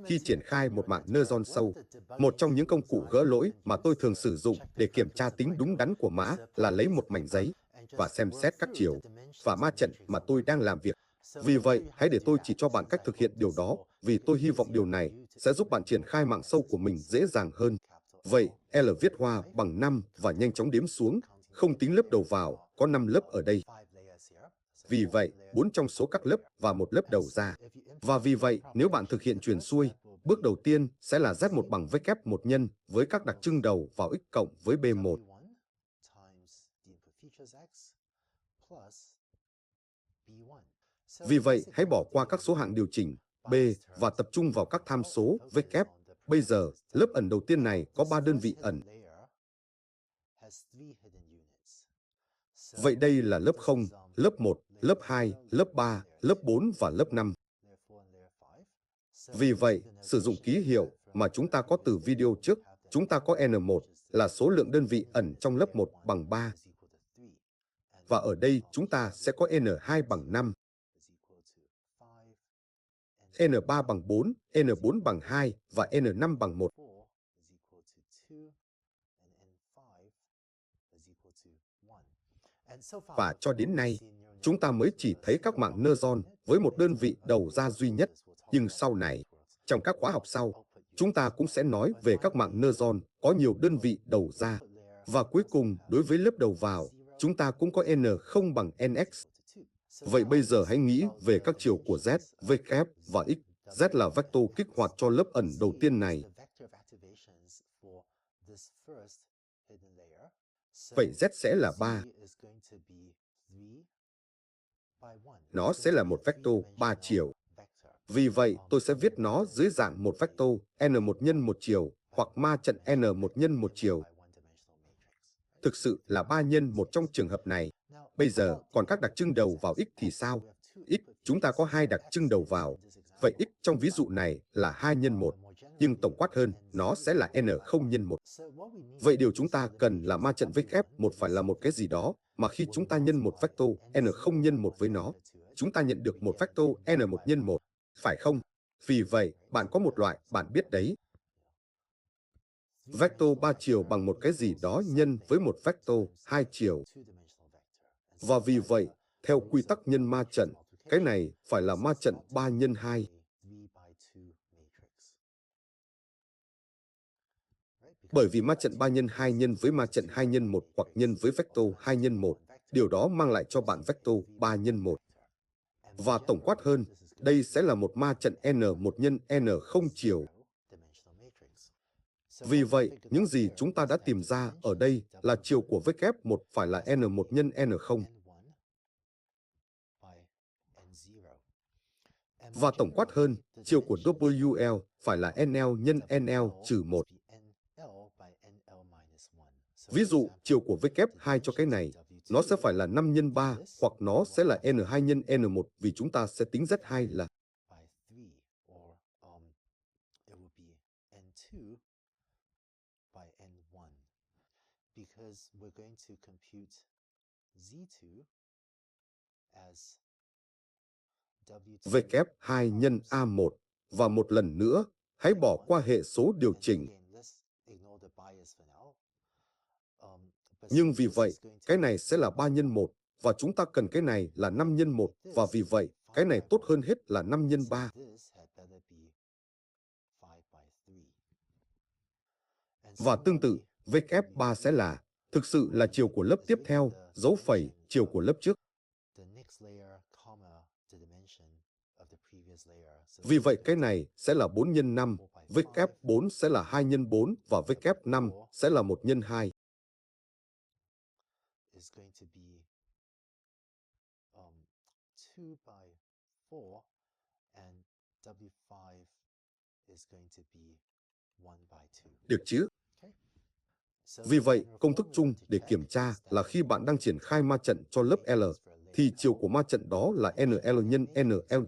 Khi triển khai một mạng neuron sâu, một trong những công cụ gỡ lỗi mà tôi thường sử dụng để kiểm tra tính đúng đắn của mã là lấy một mảnh giấy và xem xét các chiều và ma trận mà tôi đang làm việc. Vì vậy, hãy để tôi chỉ cho bạn cách thực hiện điều đó, vì tôi hy vọng điều này sẽ giúp bạn triển khai mạng sâu của mình dễ dàng hơn. Vậy, L viết hoa bằng 5 và nhanh chóng đếm xuống, không tính lớp đầu vào, có 5 lớp ở đây. Vì vậy, 4 trong số các lớp và một lớp đầu ra. Và vì vậy, nếu bạn thực hiện truyền xuôi, bước đầu tiên sẽ là Z1 bằng với kép một nhân với các đặc trưng đầu vào x cộng với B1. Vì vậy, hãy bỏ qua các số hạng điều chỉnh B và tập trung vào các tham số với kép. Bây giờ, lớp ẩn đầu tiên này có 3 đơn vị ẩn. Vậy đây là lớp 0, lớp 1, lớp 2, lớp 3, lớp 4 và lớp 5. Vì vậy, sử dụng ký hiệu mà chúng ta có từ video trước, chúng ta có N1 là số lượng đơn vị ẩn trong lớp 1 bằng 3. Và ở đây chúng ta sẽ có N2 bằng 5, N3 bằng 4, N4 bằng 2 và N5 bằng 1. Và cho đến nay, chúng ta mới chỉ thấy các mạng neuron với một đơn vị đầu ra duy nhất. Nhưng sau này, trong các khóa học sau, chúng ta cũng sẽ nói về các mạng neuron có nhiều đơn vị đầu ra. Và cuối cùng, đối với lớp đầu vào, chúng ta cũng có N0 bằng NX. Vậy bây giờ hãy nghĩ về các chiều của Z, V kép và X. Z là vector kích hoạt cho lớp ẩn đầu tiên này. Vậy Z sẽ là 3. Nó sẽ là một vector 3 chiều. Vì vậy, tôi sẽ viết nó dưới dạng một vector N1 nhân một chiều hoặc ma trận N1 nhân một chiều. Thực sự là 3 nhân một trong trường hợp này. Bây giờ, còn các đặc trưng đầu vào X thì sao? X, chúng ta có 2 đặc trưng đầu vào. Vậy X trong ví dụ này là 2 nhân 1. Nhưng tổng quát hơn, nó sẽ là N0 nhân 1. Vậy điều chúng ta cần là ma trận với kép một phải là một cái gì đó mà khi chúng ta nhân một vector N0 nhân 1 với nó, chúng ta nhận được một vector N1 nhân 1, phải không? Vì vậy, bạn có một loại, bạn biết đấy. Vector 3 chiều bằng một cái gì đó nhân với một vector 2 chiều. Và vì vậy, theo quy tắc nhân ma trận, cái này phải là ma trận 3 nhân 2. Bởi vì ma trận 3 nhân 2 nhân với ma trận 2 nhân 1 hoặc nhân với vector 2 nhân 1, điều đó mang lại cho bạn vector 3 nhân 1. Và tổng quát hơn, đây sẽ là một ma trận N1 nhân N0 chiều. Vì vậy, những gì chúng ta đã tìm ra ở đây là chiều của V kép 1 phải là N1 nhân N0. Và tổng quát hơn, chiều của WL phải là NL nhân NL trừ 1. Ví dụ, chiều của V kép 2 cho cái này, nó sẽ phải là 5 nhân 3 hoặc nó sẽ là N2 nhân N1 vì chúng ta sẽ tính Z2 là V kép 2 nhân A1. Và một lần nữa, hãy bỏ qua hệ số điều chỉnh. Nhưng vì vậy, cái này sẽ là 3 nhân 1, và chúng ta cần cái này là 5 nhân 1, và vì vậy, cái này tốt hơn hết là 5 nhân 3. Và tương tự, V kép 3 sẽ là, thực sự là chiều của lớp tiếp theo, dấu phẩy, chiều của lớp trước. Vì vậy cái này sẽ là 4 nhân 5, V kép 4 sẽ là 2 nhân 4 và V kép 5 sẽ là 1 nhân 2. Được chứ? Vì vậy, công thức chung để kiểm tra là khi bạn đang triển khai ma trận cho lớp L, thì chiều của ma trận đó là NL nhân NL.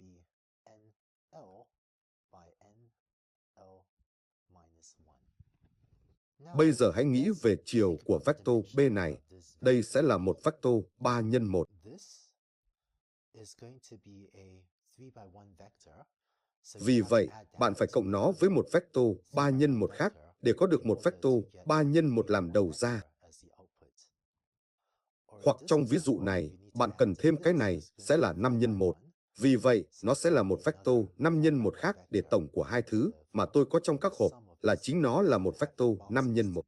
Bây giờ hãy nghĩ về chiều của vector B này. Đây sẽ là một vector 3 nhân 1. Vì vậy, bạn phải cộng nó với một vector 3 nhân 1 khác để có được một vector 3 nhân 1 làm đầu ra. Hoặc trong ví dụ này, bạn cần thêm cái này sẽ là 5 nhân 1. Vì vậy, nó sẽ là một vector 5 nhân 1 khác để tổng của hai thứ mà tôi có trong các hộp là chính nó là một vector 5 nhân 1.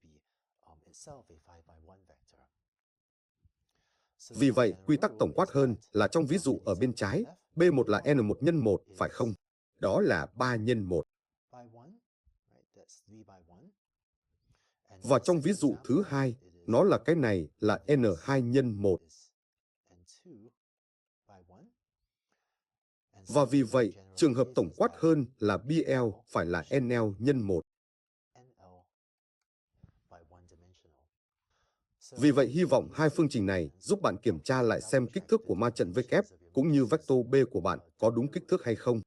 Vì vậy, quy tắc tổng quát hơn là trong ví dụ ở bên trái, B1 là N1 nhân 1, phải không? Đó là 3 nhân 1. Và trong ví dụ thứ hai, nó là cái này là N2 nhân 1. Và vì vậy, trường hợp tổng quát hơn là BL phải là NL nhân 1. Vì vậy, hy vọng hai phương trình này giúp bạn kiểm tra lại xem kích thước của ma trận V kép cũng như vector B của bạn có đúng kích thước hay không.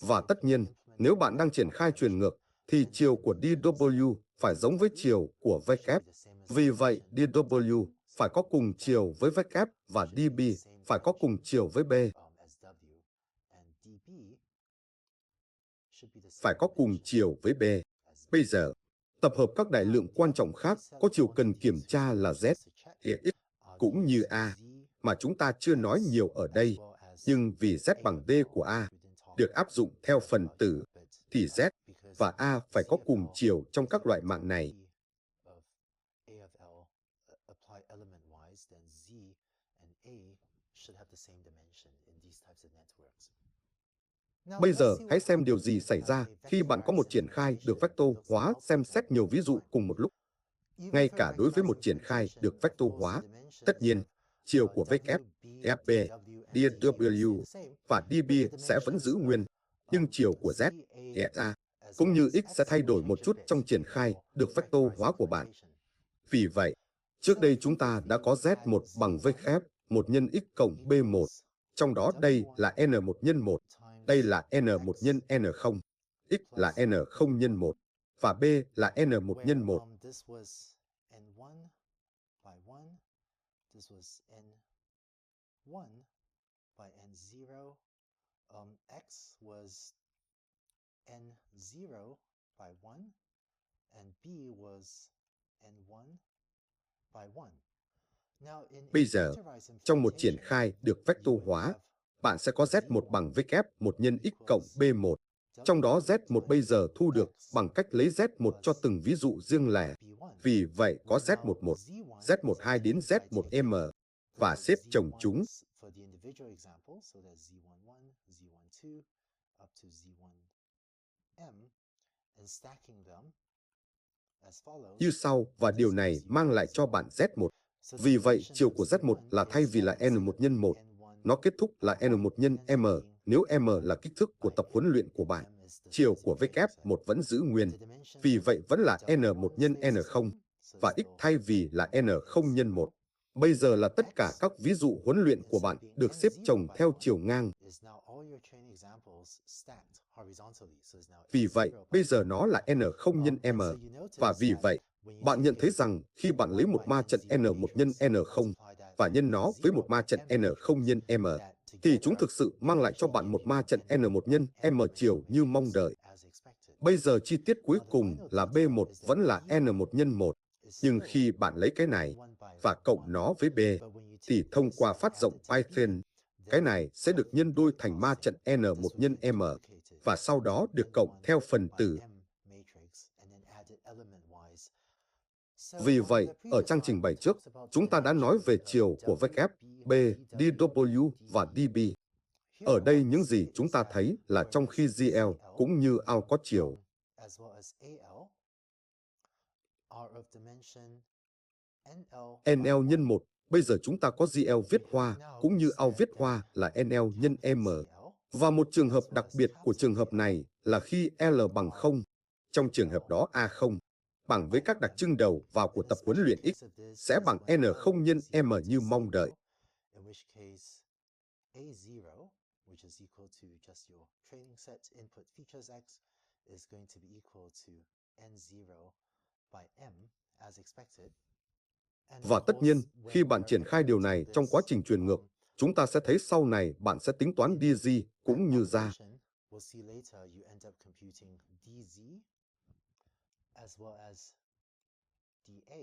Và tất nhiên, nếu bạn đang triển khai truyền ngược, thì chiều của dW phải giống với chiều của V kép. Vì vậy, dW phải có cùng chiều với V kép và dB phải có cùng chiều với B. Phải có cùng chiều với B. Bây giờ, tập hợp các đại lượng quan trọng khác có chiều cần kiểm tra là Z, X cũng như A, mà chúng ta chưa nói nhiều ở đây. Nhưng vì Z bằng D của A được áp dụng theo phần tử, thì Z và A phải có cùng chiều trong các loại mạng này. Bây giờ, hãy xem điều gì xảy ra khi bạn có một triển khai được vector hóa xem xét nhiều ví dụ cùng một lúc. Ngay cả đối với một triển khai được vector hóa, tất nhiên, chiều của V kép, FB, dW và dB sẽ vẫn giữ nguyên, nhưng chiều của Z, SA, cũng như X sẽ thay đổi một chút trong triển khai được vector hóa của bạn. Vì vậy, trước đây chúng ta đã có Z1 bằng V kép 1 nhân X cộng B1, trong đó đây là N1 nhân 1, đây là N1 nhân N0, X là N0 nhân 1, và B là N1 nhân 1. X was N0 by 1 and B was N1 by 1. Bây giờ, trong một triển khai được vector hóa, bạn sẽ có Z1 bằng V kép 1 nhân X cộng B1. Trong đó Z1 bây giờ thu được bằng cách lấy Z1 cho từng ví dụ riêng lẻ. Vì vậy có Z11, Z12 đến Z1M và xếp chồng chúng. Như sau, và điều này mang lại cho bạn Z1. Vì vậy, chiều của Z1 là thay vì là N1 nhân 1, nó kết thúc là N1 nhân M, nếu M là kích thước của tập huấn luyện của bạn. Chiều của V kép 1 vẫn giữ nguyên, vì vậy vẫn là N1 nhân N0, và X thay vì là N0 nhân 1. Bây giờ là tất cả các ví dụ huấn luyện của bạn được xếp chồng theo chiều ngang. Vì vậy, bây giờ nó là N0 nhân M, và vì vậy, bạn nhận thấy rằng khi bạn lấy một ma trận N1 nhân N0 và nhân nó với một ma trận N0 nhân M, thì chúng thực sự mang lại cho bạn một ma trận N1 nhân M chiều như mong đợi. Bây giờ chi tiết cuối cùng là B1 vẫn là N1 nhân 1, nhưng khi bạn lấy cái này và cộng nó với B, thì thông qua phát rộng Python, cái này sẽ được nhân đôi thành ma trận N1 nhân M, và sau đó được cộng theo phần tử. Vì vậy, ở trang trình bày trước, chúng ta đã nói về chiều của V kép, B, dW và dB. Ở đây những gì chúng ta thấy là trong khi GL cũng như AL có chiều, NL nhân 1, bây giờ chúng ta có GL viết hoa cũng như AL viết hoa là NL nhân M. Và một trường hợp đặc biệt của trường hợp này là khi L bằng 0, trong trường hợp đó A0 bằng với các đặc trưng đầu vào của tập huấn luyện X sẽ bằng N0 nhân M như mong đợi. Và tất nhiên, khi bạn triển khai điều này trong quá trình truyền ngược, Chúng ta sẽ thấy sau này bạn sẽ tính toán dg cũng như ra. We'll see later you end up computing dz as well as dA.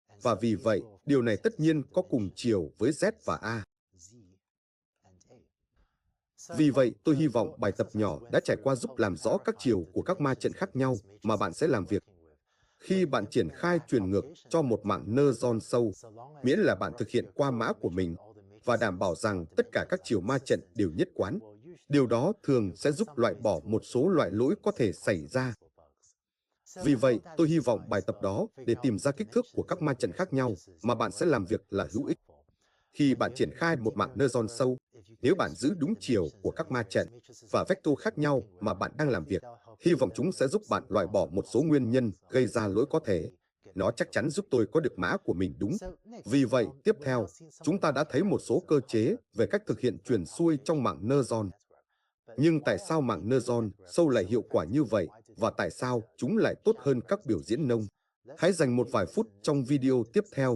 And Và so vì these vậy, will, of điều course, này have tất the nhiên same có cùng dimension chiều với z và as a. z and A. So Vì what vậy, tôi hy your vọng bài tập exercise nhỏ went đã trải through qua giúp helped làm rõ các clarify chiều the của các ma trận dimensions khác of nhau these mà bạn matrices sẽ you're làm việc. working with. Khi When you bạn triển implement khai that truyền ngược calculation cho like một this mạng in nơ Python, giòn sâu, so long as miễn you là can bạn run thực through hiện your qua code mã and của make sure mình that all the và đảm bảo matrices rằng tất cả dimensions các are chiều ma trận consistent, đều nhất quán, well, usually điều đó thường you'll sẽ get giúp some loại ways bỏ một towards số loại improving lỗi có things thể and xảy causing ra. useful bugs. So Vì I vậy, hope that tôi hy vọng bài exercise tập đó of để figuring out tìm ra the kích thước của dimensions các of ma the trận various khác nhau matrices mà you're bạn sẽ working làm with việc là is hữu ích. helpful. Khi When bạn you triển khai dig một mạng deeper nơ into giòn code, sâu, if you can nếu bạn giữ extract the đúng chiều dimensions của of các the ma various trận matrices và of vector vectors khác you're nhau working with, mà bạn đang I làm think việc, that'll help hy you vọng chúng sẽ giúp eliminate bạn some loại bỏ rather một số costly nguyên nhân bugs gây ra and lỗi có thể. hopefully get Nó things chắc chắn going giúp for you. tôi có được mã của mình đúng. So next, Vì vậy, tiếp we've now theo, seen some chúng of ta the đã thấy một số mechanics cơ of how chế to về cách thực hiện do truyền xuôi trong mạng calculations nơ on the giòn. network. But Nhưng tại why sao are mạng nơ deep neural giòn networks sâu lại so hiệu quả như effective? vậy Why do và they tại work sao better chúng than lại tốt mechanical hơn các biểu diễn nông? representations? Let's Hãy dành một vài review phút this in this trong video video tiếp to theo